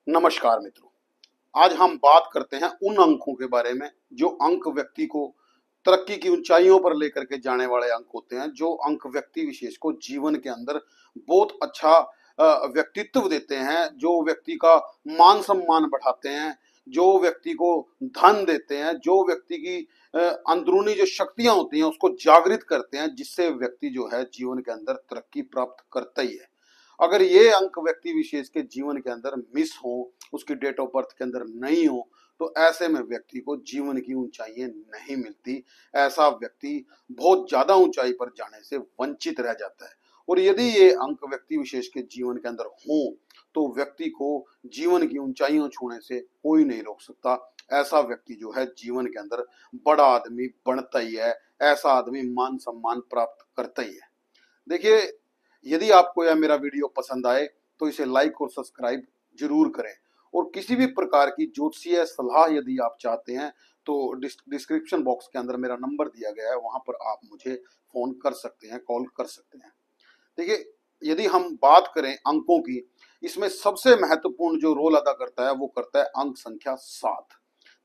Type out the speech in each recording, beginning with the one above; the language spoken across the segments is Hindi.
नमस्कार मित्रों। आज हम बात करते हैं उन अंकों के बारे में जो अंक व्यक्ति को तरक्की की ऊंचाइयों पर लेकर के जाने वाले अंक होते हैं। जो अंक व्यक्ति विशेष को जीवन के अंदर बहुत अच्छा व्यक्तित्व देते हैं, जो व्यक्ति का मान सम्मान बढ़ाते हैं, जो व्यक्ति को धन देते हैं, जो व्यक्ति की अंदरूनी जो शक्तियां होती हैं उसको जागृत करते हैं, जिससे व्यक्ति जो है जीवन के अंदर तरक्की प्राप्त करता ही है। अगर ये अंक व्यक्ति विशेष के जीवन के अंदर मिस हो, उसकी डेट ऑफ बर्थ के अंदर नहीं हो, तो ऐसे में व्यक्ति को जीवन की ऊंचाइयां नहीं मिलती। ऐसा व्यक्ति बहुत ज्यादा ऊंचाई पर जाने से वंचित रह जाता है। और यदि ये अंक व्यक्ति विशेष के जीवन के अंदर हो तो व्यक्ति को जीवन की ऊंचाइयों छूने से कोई नहीं रोक सकता। ऐसा व्यक्ति जो है जीवन के अंदर बड़ा आदमी बनता ही है, ऐसा आदमी मान सम्मान प्राप्त करता ही है। देखिए, यदि आपको यह मेरा वीडियो पसंद आए तो इसे लाइक और सब्सक्राइब जरूर करें। और किसी भी प्रकार की ज्योतिषीय सलाह यदि आप चाहते हैं तो डिस्क्रिप्शन बॉक्स के अंदर मेरा नंबर दिया गया है, वहां पर आप मुझे फोन कर सकते हैं, कॉल कर सकते हैं। देखिए, यदि हम बात करें अंकों की, इसमें सबसे महत्वपूर्ण जो रोल अदा करता है वो करता है अंक संख्या 7।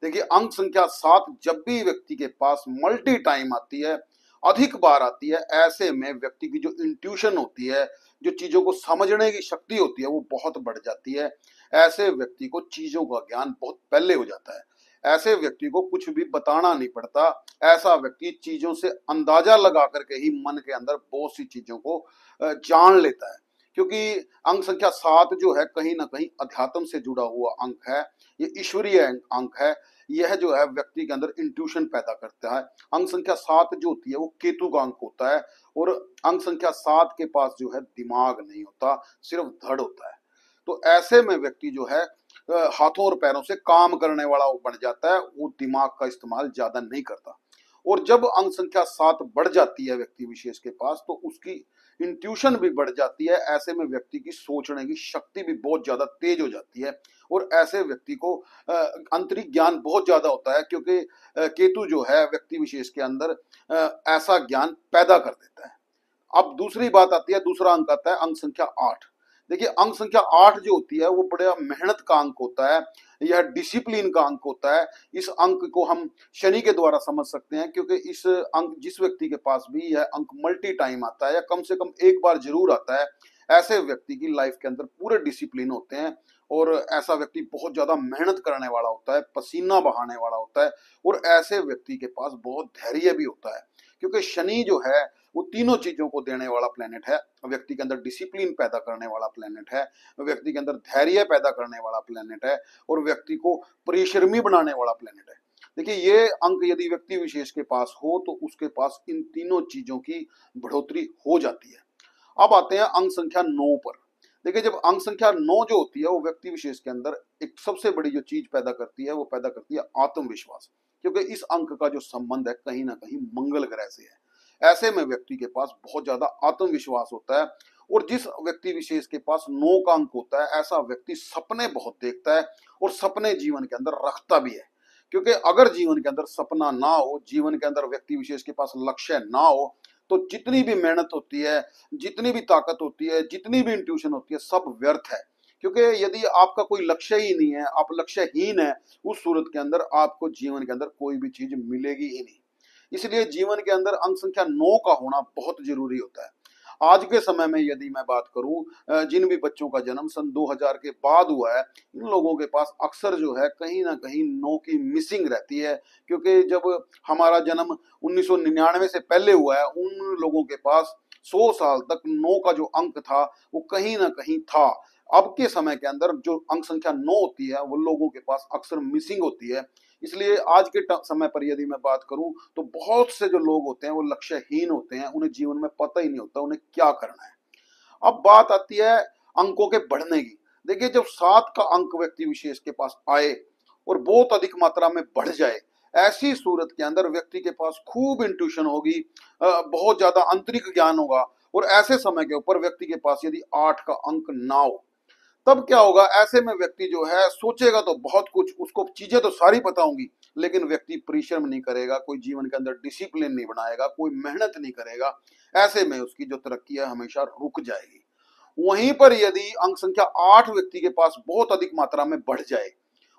देखिए, अंक संख्या 7 जब भी व्यक्ति के पास मल्टी टाइम आती है, अधिक बार आती है, ऐसे में व्यक्ति की जो इंट्यूशन होती है, जो चीजों को समझने की शक्ति होती है, वो बहुत बढ़ जाती है। ऐसे व्यक्ति को चीजों का ज्ञान बहुत पहले हो जाता है। ऐसे व्यक्ति को कुछ भी बताना नहीं पड़ता। ऐसा व्यक्ति चीजों से अंदाजा लगा करके ही मन के अंदर बहुत सी चीजों को जान लेता है। क्योंकि अंक संख्या 7 जो है कहीं ना कहीं अध्यात्म से जुड़ा हुआ अंक है, ये ईश्वरीय अंक है। यह जो है व्यक्ति के अंदर इंट्यूशन पैदा करता है। अंक संख्या 7 जो होती है वो केतु का अंक होता है। और अंक संख्या 7 के पास जो है दिमाग नहीं होता, सिर्फ धड़ होता है। तो ऐसे में व्यक्ति जो है हाथों और पैरों से काम करने वाला वो बन जाता है, वो दिमाग का इस्तेमाल ज्यादा नहीं करता। और जब अंक संख्या 7 बढ़ जाती है व्यक्ति विशेष के पास, तो उसकी इंट्यूशन भी बढ़ जाती है। ऐसे में व्यक्ति की सोचने की शक्ति भी बहुत ज्यादा तेज हो जाती है। और ऐसे व्यक्ति को आंतरिक ज्ञान बहुत ज्यादा होता है, क्योंकि केतु जो है व्यक्ति विशेष के अंदर ऐसा ज्ञान पैदा कर देता है। अब दूसरी बात आती है, दूसरा अंक आता है अंक संख्या 8। देखिए, अंक संख्या 8 जो होती है वो बड़ा मेहनत का अंक होता है, यह डिसिप्लिन का अंक होता है। इस अंक को हम शनि के द्वारा समझ सकते हैं, क्योंकि इस अंक जिस व्यक्ति के पास भी यह अंक मल्टी टाइम आता है या कम से कम एक बार जरूर आता है, ऐसे व्यक्ति की लाइफ के अंदर पूरे डिसिप्लिन होते हैं। और ऐसा व्यक्ति बहुत ज्यादा मेहनत करने वाला होता है, पसीना बहाने वाला होता है। और ऐसे व्यक्ति के पास बहुत धैर्य भी होता है, क्योंकि शनि जो है वो तीनों चीजों को देने वाला प्लेनेट है। व्यक्ति के अंदर डिसिप्लिन पैदा करने वाला प्लेनेट है, व्यक्ति के अंदर धैर्य पैदा करने वाला प्लेनेट है, और व्यक्ति को परिश्रमी बनाने वाला प्लेनेट है। देखिए, ये अंक यदि व्यक्ति विशेष के पास हो तो उसके पास इन तीनों चीजों की बढ़ोतरी हो जाती है। अब आते हैं अंक संख्या 9 पर। देखिए, जब अंक संख्या 9 जो होती है वो व्यक्ति विशेष के अंदर एक सबसे बड़ी जो चीज पैदा करती है वो पैदा करती है आत्मविश्वास। क्योंकि इस अंक का जो संबंध है कहीं ना कहीं मंगल ग्रह से है। ऐसे में व्यक्ति के पास बहुत ज्यादा आत्मविश्वास होता है। और जिस व्यक्ति विशेष के पास 9 का अंक होता है, ऐसा व्यक्ति सपने बहुत देखता है और सपने जीवन के अंदर रखता भी है। क्योंकि अगर जीवन के अंदर सपना ना हो, जीवन के अंदर व्यक्ति विशेष के पास लक्ष्य ना हो, तो जितनी भी मेहनत होती है, जितनी भी ताकत होती है, जितनी भी इंट्यूशन होती है, सब व्यर्थ है। क्योंकि यदि आपका कोई लक्ष्य ही नहीं है, आप लक्ष्यहीन है, उस सूरत के अंदर आपको जीवन के अंदर कोई भी चीज मिलेगी ही नहीं। इसलिए जीवन के अंदर अंक संख्या 9 का होना बहुत जरूरी होता है। आज के समय में यदि मैं बात करूं, जिन भी बच्चों का जन्म सन 2000 के बाद हुआ है, इन लोगों के पास अक्सर जो है कहीं ना कहीं 9 की मिसिंग रहती है। क्योंकि जब हमारा जन्म 1999 से पहले हुआ है, उन लोगों के पास 100 साल तक 9 का जो अंक था वो कहीं ना कहीं था। अब के समय के अंदर जो अंक संख्या 9 होती है वो लोगों के पास अक्सर मिसिंग होती है। इसलिए आज के समय पर यदि मैं बात करूं तो बहुत से जो लोग होते हैं वो लक्ष्यहीन होते हैं, उन्हें जीवन में पता ही नहीं होता उन्हें क्या करना है। अब बात आती है अंकों के बढ़ने की। देखिए, जब 7 का अंक व्यक्ति विशेष के पास आए और बहुत अधिक मात्रा में बढ़ जाए, ऐसी सूरत के अंदर व्यक्ति के पास खूब इंट्यूशन होगी, बहुत ज्यादा आंतरिक ज्ञान होगा। और ऐसे समय के ऊपर व्यक्ति के पास यदि 8 का अंक ना हो, तब क्या होगा? ऐसे में व्यक्ति जो है सोचेगा तो बहुत कुछ, उसको चीजें तो सारी पता होंगी, लेकिन व्यक्ति परिश्रम नहीं करेगा, कोई जीवन के अंदर डिसिप्लिन नहीं बनाएगा, कोई मेहनत नहीं करेगा। ऐसे में उसकी जो तरक्की है हमेशा रुक जाएगी। वहीं पर यदि अंक संख्या 8 व्यक्ति के पास बहुत अधिक मात्रा में बढ़ जाए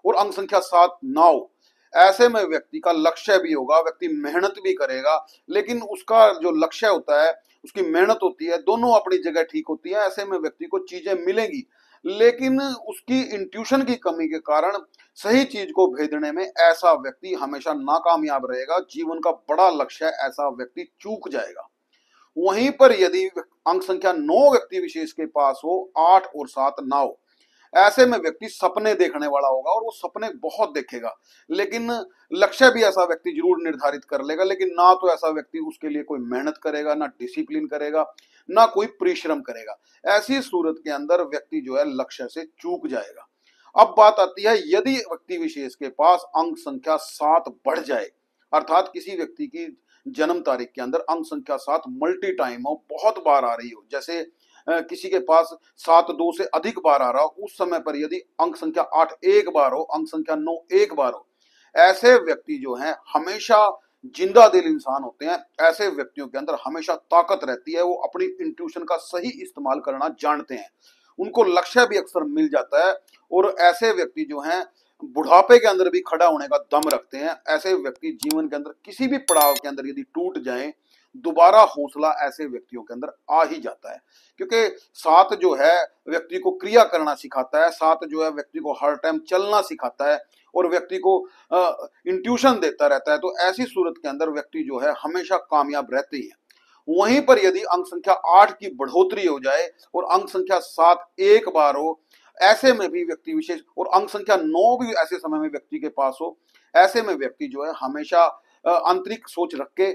और अंक संख्या 7 ना हो, ऐसे में व्यक्ति का लक्ष्य भी होगा, व्यक्ति मेहनत भी करेगा, लेकिन उसका जो लक्ष्य होता है, उसकी मेहनत होती है, दोनों अपनी जगह ठीक होती है। ऐसे में व्यक्ति को चीजें मिलेंगी, लेकिन उसकी इंट्यूशन की कमी के कारण सही चीज को भेजने में ऐसा व्यक्ति हमेशा नाकामयाब रहेगा। जीवन का बड़ा लक्ष्य ऐसा व्यक्ति चूक जाएगा। वहीं पर यदि अंक संख्या 9 व्यक्ति विशेष के पास हो, 8 और 7 ना हो, ऐसे में व्यक्ति सपने देखने वाला होगा और वो सपने बहुत देखेगा, लेकिन लक्ष्य भी ऐसा व्यक्ति जरूर निर्धारित कर लेगा, लेकिन ना तो ऐसा व्यक्ति उसके लिए कोई मेहनत करेगा, ना डिसिप्लिन करेगा, ना कोई परिश्रम करेगा। ऐसी सूरत के अंदर व्यक्ति जो है लक्ष्य से चूक जाएगा। अब बात आती है, यदि व्यक्ति विशेष के पास अंक संख्या 7 बढ़ जाए, अर्थात किसी व्यक्ति की जन्म तारीख के अंदर अंक संख्या 7 मल्टी टाइम हो, बहुत बार आ रही हो, जैसे किसी के पास 7 2 से अधिक बार आ रहा हो, उस समय पर यदि अंक संख्या 8 एक बार हो, अंक संख्या 9 एक बार हो, ऐसे व्यक्ति जो हैं हमेशा जिंदा दिल इंसान होते हैं। ऐसे व्यक्तियों के अंदर हमेशा ताकत रहती है, वो अपनी इंट्यूशन का सही इस्तेमाल करना जानते हैं, उनको लक्ष्य भी अक्सर मिल जाता है, और ऐसे व्यक्ति जो हैं बुढ़ापे के अंदर भी खड़ा होने का दम रखते हैं। ऐसे व्यक्ति जीवन के अंदर किसी भी पड़ाव के अंदर यदि टूट जाएं, दोबारा हौसला ऐसे व्यक्तियों के अंदर आ ही जाता है, क्योंकि 7 जो है व्यक्ति को क्रिया करना सिखाता है, 7 जो है व्यक्ति को हर टाइम चलना सिखाता है और व्यक्ति को इंट्यूशन देता रहता है। तो ऐसी सूरत के अंदर व्यक्ति जो है हमेशा कामयाब रहते ही है। वहीं पर यदि अंक संख्या 8 की बढ़ोतरी हो जाए और अंक संख्या 7 एक बार हो, ऐसे में भी व्यक्ति विशेष, और अंक संख्या 9 भी ऐसे समय में व्यक्ति के पास हो, ऐसे में व्यक्ति जो है हमेशा आंतरिक सोच रख के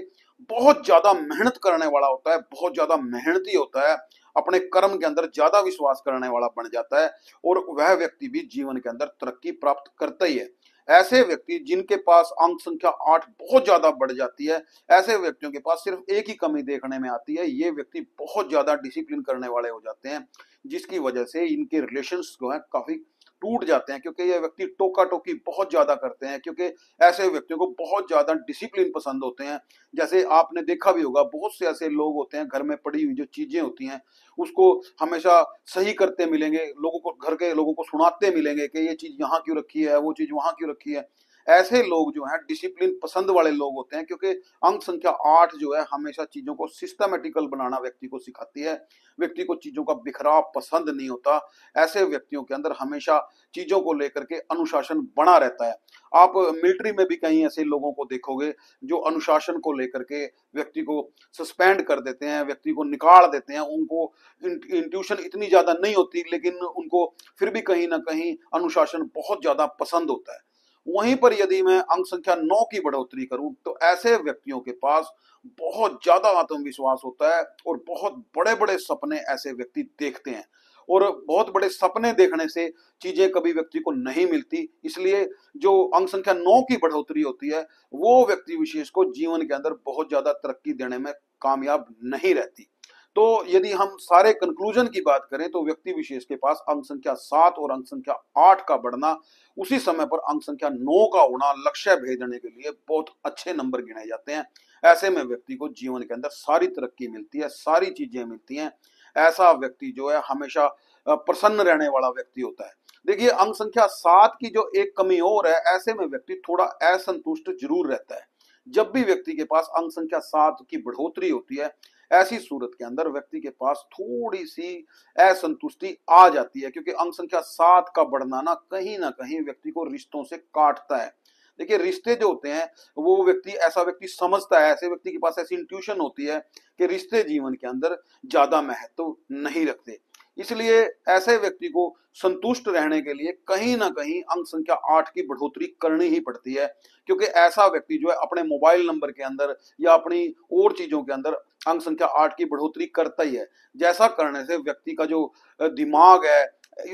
बहुत ज्यादा मेहनत करने वाला होता है, बहुत ज्यादा मेहनती होता है, अपने कर्म के अंदर ज्यादा विश्वास करने वाला बन जाता है, और वह व्यक्ति भी जीवन के अंदर तरक्की प्राप्त करता ही है। ऐसे व्यक्ति जिनके पास अंक संख्या 8 बहुत ज्यादा बढ़ जाती है, ऐसे व्यक्तियों के पास सिर्फ एक ही कमी देखने में आती है, ये व्यक्ति बहुत ज्यादा डिसिप्लिन करने वाले हो जाते हैं, जिसकी वजह से इनके रिलेशंस जो है काफी टूट जाते हैं, क्योंकि ये व्यक्ति टोका टोकी बहुत ज्यादा करते हैं, क्योंकि ऐसे व्यक्तियों को बहुत ज्यादा डिसिप्लिन पसंद होते हैं। जैसे आपने देखा भी होगा, बहुत से ऐसे लोग होते हैं, घर में पड़ी हुई जो चीजें होती हैं उसको हमेशा सही करते मिलेंगे, लोगों को, घर के लोगों को सुनाते मिलेंगे कि ये चीज यहाँ क्यों रखी है, वो चीज वहां क्यों रखी है। ऐसे लोग जो हैं डिसिप्लिन पसंद वाले लोग होते हैं, क्योंकि अंक संख्या 8 जो है हमेशा चीजों को सिस्टमेटिकल बनाना व्यक्ति को सिखाती है, व्यक्ति को चीजों का बिखराव पसंद नहीं होता। ऐसे व्यक्तियों के अंदर हमेशा चीजों को लेकर के अनुशासन बना रहता है। आप मिलिट्री में भी कई ऐसे लोगों को देखोगे जो अनुशासन को लेकर के व्यक्ति को सस्पेंड कर देते हैं, व्यक्ति को निकाल देते हैं, उनको इंट्यूशन इतनी ज्यादा नहीं होती, लेकिन उनको फिर भी कहीं ना कहीं अनुशासन बहुत ज्यादा पसंद होता है। वहीं पर यदि मैं अंक संख्या 9 की बढ़ोतरी करूं, तो ऐसे व्यक्तियों के पास बहुत ज्यादा आत्मविश्वास होता है और बहुत बड़े बड़े सपने ऐसे व्यक्ति देखते हैं, और बहुत बड़े सपने देखने से चीजें कभी व्यक्ति को नहीं मिलती। इसलिए जो अंक संख्या 9 की बढ़ोतरी होती है, वो व्यक्ति विशेष को जीवन के अंदर बहुत ज्यादा तरक्की देने में कामयाब नहीं रहती। तो यदि हम सारे कंक्लूजन की बात करें, तो व्यक्ति विशेष के पास अंक संख्या 7 और अंक संख्या 8 का बढ़ना, उसी समय पर अंक संख्या 9 का होना लक्ष्य भेजने के लिए बहुत अच्छे नंबर गिने जाते हैं। ऐसे में व्यक्ति को जीवन के अंदर सारी तरक्की मिलती है, सारी चीजें मिलती हैं। ऐसा व्यक्ति जो है हमेशा प्रसन्न रहने वाला व्यक्ति होता है। देखिए, अंक संख्या 7 की जो एक कमी और है, ऐसे में व्यक्ति थोड़ा असंतुष्ट जरूर रहता है। जब भी व्यक्ति के पास अंक संख्या 7 की बढ़ोतरी होती है, ऐसी सूरत के अंदर व्यक्ति के पास थोड़ी सी असंतुष्टि आ जाती है, क्योंकि अंक संख्या 7 का बढ़ना ना कहीं व्यक्ति को रिश्तों से काटता है। देखिए, रिश्ते जो होते हैं वो व्यक्ति, ऐसा व्यक्ति समझता है, ऐसे व्यक्ति के पास ऐसी इंट्यूशन होती है कि रिश्ते जीवन के अंदर ज्यादा महत्व नहीं रखते। इसलिए ऐसे व्यक्ति को संतुष्ट रहने के लिए कहीं ना कहीं अंक संख्या 8 की बढ़ोतरी करनी ही पड़ती है, क्योंकि ऐसा व्यक्ति जो है अपने मोबाइल नंबर के अंदर या अपनी और चीजों के अंदर अंक संख्या 8 की बढ़ोतरी करता ही है। जैसा करने से व्यक्ति का जो दिमाग है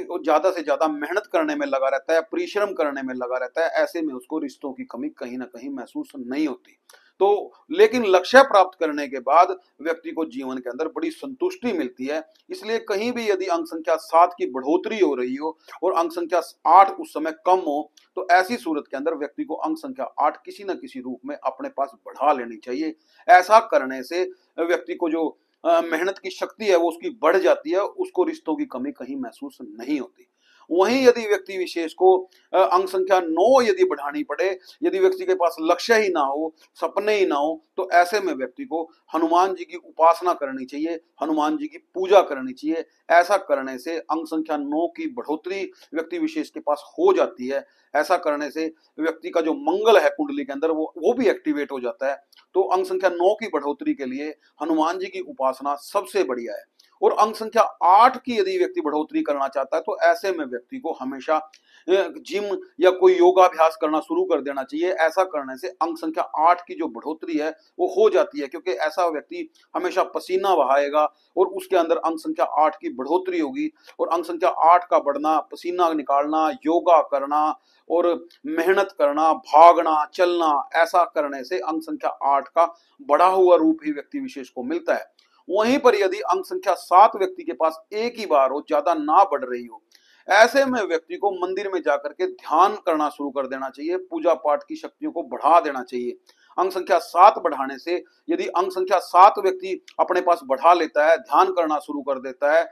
वो ज्यादा से ज्यादा मेहनत करने में लगा रहता है, परिश्रम करने में लगा रहता है। ऐसे में उसको रिश्तों की कमी कहीं ना कहीं महसूस नहीं होती। तो लेकिन लक्ष्य प्राप्त करने के बाद व्यक्ति को जीवन के अंदर बड़ी संतुष्टि मिलती है। इसलिए कहीं भी यदि अंक संख्या 7 की बढ़ोतरी हो रही हो और अंक संख्या 8 उस समय कम हो, तो ऐसी सूरत के अंदर व्यक्ति को अंक संख्या 8 किसी न किसी रूप में अपने पास बढ़ा लेनी चाहिए। ऐसा करने से व्यक्ति को जो मेहनत की शक्ति है वो उसकी बढ़ जाती है, उसको रिश्तों की कमी कहीं महसूस नहीं होती। वहीं यदि व्यक्ति विशेष को अंक संख्या 9 यदि बढ़ानी पड़े, यदि व्यक्ति के पास लक्ष्य ही ना हो, सपने ही ना हो, तो ऐसे में व्यक्ति को हनुमान जी की उपासना करनी चाहिए, हनुमान जी की पूजा करनी चाहिए। ऐसा करने से अंक संख्या 9 की बढ़ोतरी व्यक्ति विशेष के पास हो जाती है। ऐसा करने से व्यक्ति का जो मंगल है कुंडली के अंदर वो भी एक्टिवेट हो जाता है। तो अंक संख्या 9 की बढ़ोतरी के लिए हनुमान जी की उपासना सबसे बढ़िया है। और अंक संख्या 8 की यदि व्यक्ति बढ़ोतरी करना चाहता है तो ऐसे में व्यक्ति को हमेशा जिम या कोई योगाभ्यास करना शुरू कर देना चाहिए। ऐसा करने से अंक संख्या 8 की जो बढ़ोतरी है वो हो जाती है, क्योंकि ऐसा व्यक्ति हमेशा पसीना बहाएगा और उसके अंदर अंक संख्या 8 की बढ़ोतरी होगी। और अंक संख्या 8 का बढ़ना, पसीना निकालना, योगा करना और मेहनत करना, भागना, चलना, ऐसा करने से अंक संख्या 8 का बढ़ा हुआ रूप ही व्यक्ति विशेष को मिलता है। वहीं पर यदि अंक संख्या 7 व्यक्ति के पास एक ही बार हो, ज्यादा ना बढ़ रही हो, ऐसे में व्यक्ति को मंदिर में जाकर के ध्यान करना शुरू कर देना चाहिए, पूजा पाठ की शक्तियों को बढ़ा देना चाहिए। अंक संख्या 7 बढ़ाने से यदि अंक संख्या 7 व्यक्ति अपने पास बढ़ा लेता है, ध्यान करना शुरू कर देता है,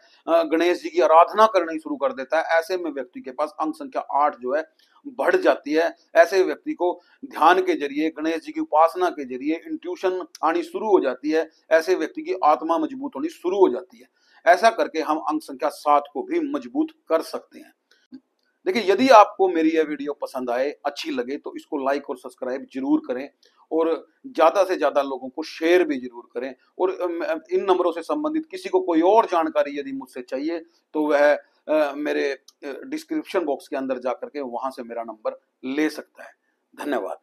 गणेश जी की आराधना करनी शुरू कर देता है, ऐसे में व्यक्ति के पास अंक संख्या 8 जो है बढ़ जाती है। ऐसे व्यक्ति को ध्यान के जरिए, गणेश जी की उपासना के जरिए इंट्यूशन आनी शुरू हो जाती है। ऐसे व्यक्ति की आत्मा मजबूत होनी शुरू हो जाती है। ऐसा करके हम अंक संख्या 7 को भी मजबूत कर सकते हैं। देखिए, यदि आपको मेरी यह वीडियो पसंद आए, अच्छी लगे, तो इसको लाइक और सब्सक्राइब जरूर करें और ज्यादा से ज्यादा लोगों को शेयर भी जरूर करें। और इन नंबरों से संबंधित किसी को कोई और जानकारी यदि मुझसे चाहिए तो वह मेरे डिस्क्रिप्शन बॉक्स के अंदर जाकर के वहां से मेरा नंबर ले सकता है। धन्यवाद।